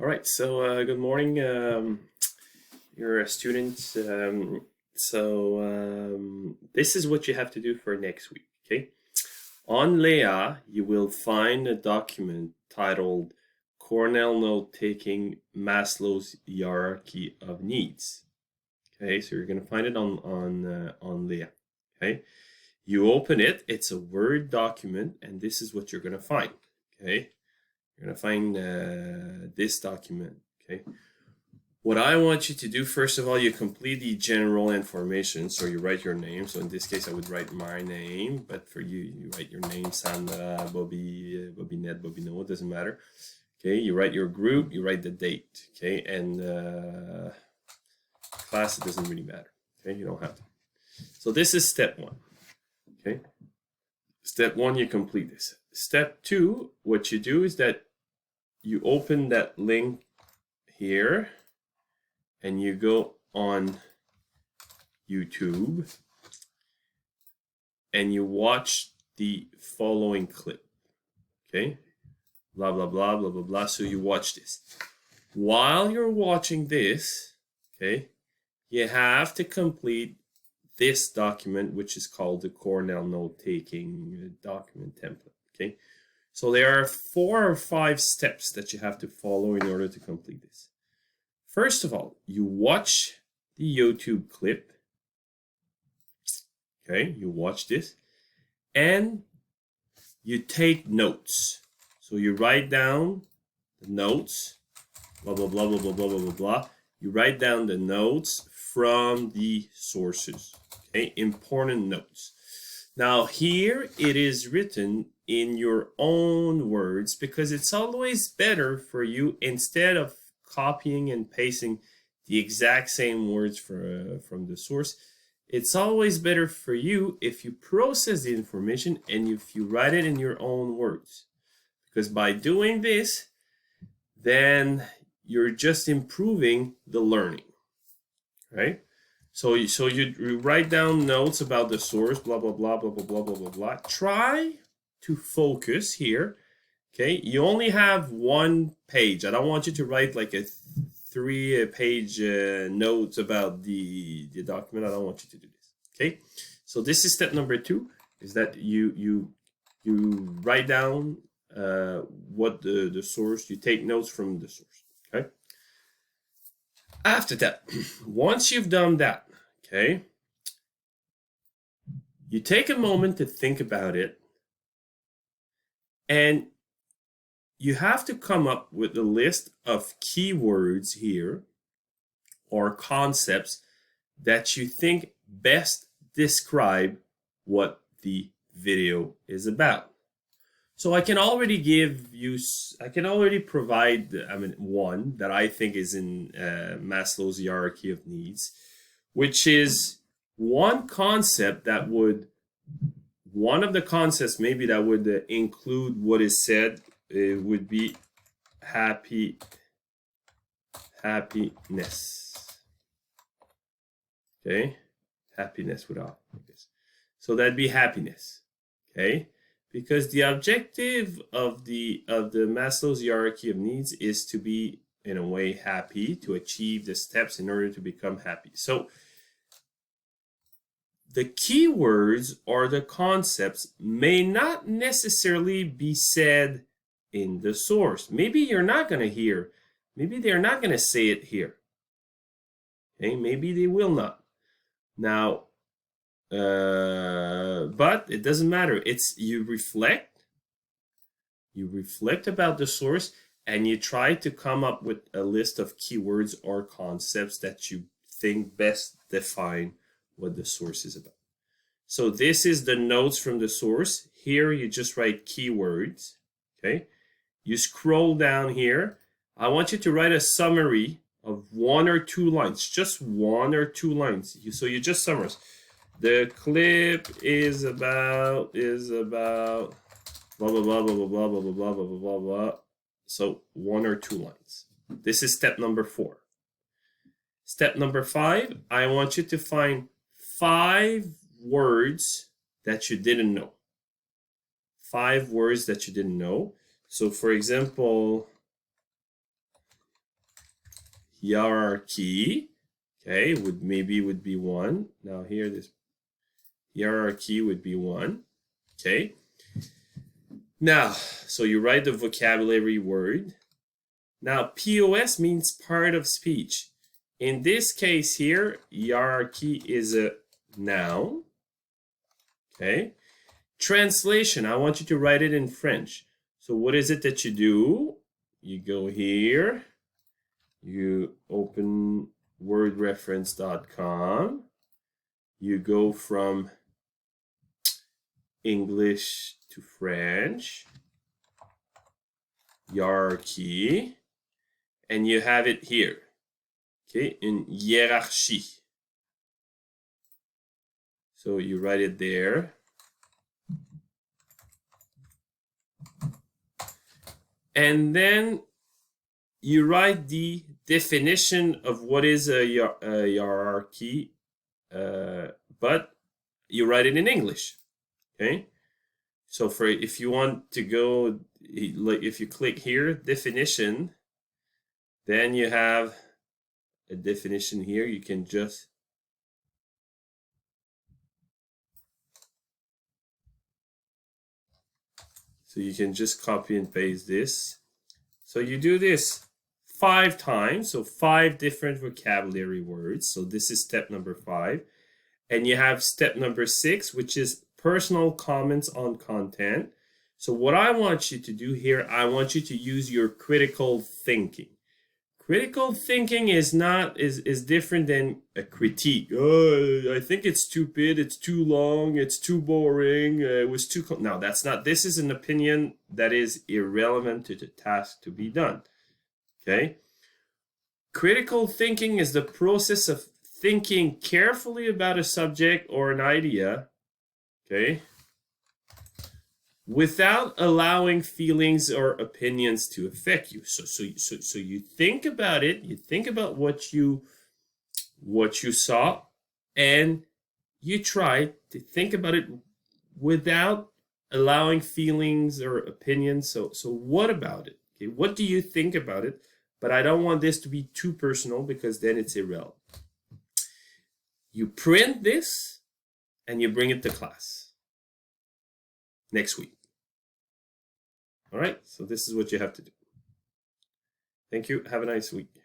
All right, so good morning. You're a student. This is what you have to do for next week, okay? On Leah, you will find a document titled Cornell Note-Taking Maslow's Hierarchy of Needs. Okay, so you're going to find it on Leah, okay? You open it, it's a Word document, and this is what you're going to find, okay? You're going to find this document, okay? What I want you to do, first of all, you complete the general information. So you write your name. So in this case, I would write my name. But for you, you write your name, Sandra, Bobby, Bobinette, Bobino, it doesn't matter. Okay, you write your group, you write the date. Okay, and class, it doesn't really matter. Okay, you don't have to. So this is step one. Okay, step one, you complete this. Step two, what you do is that you open that link here and you go on YouTube and you watch the following clip. Okay, blah, blah, blah, blah, blah, blah. So you watch this. While you're watching this, okay, you have to complete this document, which is called the Cornell Note-Taking Document Template. Okay, so there are 4 or 5 steps that you have to follow in order to complete this. First of all, you watch the YouTube clip. Okay, you watch this and you take notes. So you write down the notes, blah, blah, blah, blah, blah, blah, blah, blah, blah. You write down the notes from the sources, okay, important notes. Now here it is written in your own words because it's always better for you, instead of copying and pasting the exact same words from the source, it's always better for you if you process the information and if you write it in your own words. Because by doing this, then you're just improving the learning, right? So you write down notes about the source, blah, blah, blah, blah, blah, blah, blah, blah, blah. Try to focus here. Okay, you only have 1 page. I don't want you to write like a 3-page notes about the document. I don't want you to do this. Okay, so this is step number 2, is that you write down what the source, you take notes from the source. Okay, after that, once you've done that, okay, you take a moment to think about it, and you have to come up with a list of keywords here or concepts that you think best describe what the video is about. So I can already provide, one that I think is in Maslow's hierarchy of needs, which is one of the concepts maybe that would include what is said. It would be happiness. Okay, happiness without this. So that'd be happiness. Okay, because the objective of the Maslow's hierarchy of needs is to be, in a way, happy, to achieve the steps in order to become happy. So the keywords or the concepts may not necessarily be said in the source. Maybe you're not going to hear. Maybe they're not going to say it here. Okay, maybe they will not. Now, but it doesn't matter. It's you reflect about the source, and you try to come up with a list of keywords or concepts that you think best define what the source is about. So this is the notes from the source. Here you just write keywords. Okay, you scroll down here. I want you to write a summary of 1 or 2 lines, just 1 or 2 lines. So you just summarize. The clip is about blah blah blah blah blah blah blah blah blah blah blah blah. So 1 or 2 lines. This is step number 4. Step number 5, I want you to find 5 words that you didn't know. 5 words that you didn't know. So for example, hierarchy. Okay, would be one. Now here, this hierarchy would be one. Okay. Now, so you write the vocabulary word. Now, POS means part of speech. In this case here, hierarchy is a noun. Okay. Translation, I want you to write it in French. So what is it that you do? You go here, you open wordreference.com, you go from English to French, hierarchy, and you have it here, okay, in hiérarchie. So you write it there. And then you write the definition of what is a hierarchy, but you write it in English. Okay. So for if you want to go, like if you click here, definition, then you have a definition here. You can just copy and paste this. So you do this 5 times, so 5 different vocabulary words. So this is step number 5. And you have step number 6, which is personal comments on content. So what I want you to do here, I want you to use your critical thinking. Critical thinking is different than a critique. Oh, I think it's stupid, it's too long, it's too boring, it was too... No, that's not. This is an opinion that is irrelevant to the task to be done. Okay? Critical thinking is the process of thinking carefully about a subject or an idea, okay, without allowing feelings or opinions to affect you. So you think about it, you think about what you saw, and you try to think about it without allowing feelings or opinions. So what about it? Okay, what do you think about it? But I don't want this to be too personal because then it's irrelevant. You print this and you bring it to class next week. All right, so this is what you have to do. Thank you. Have a nice week.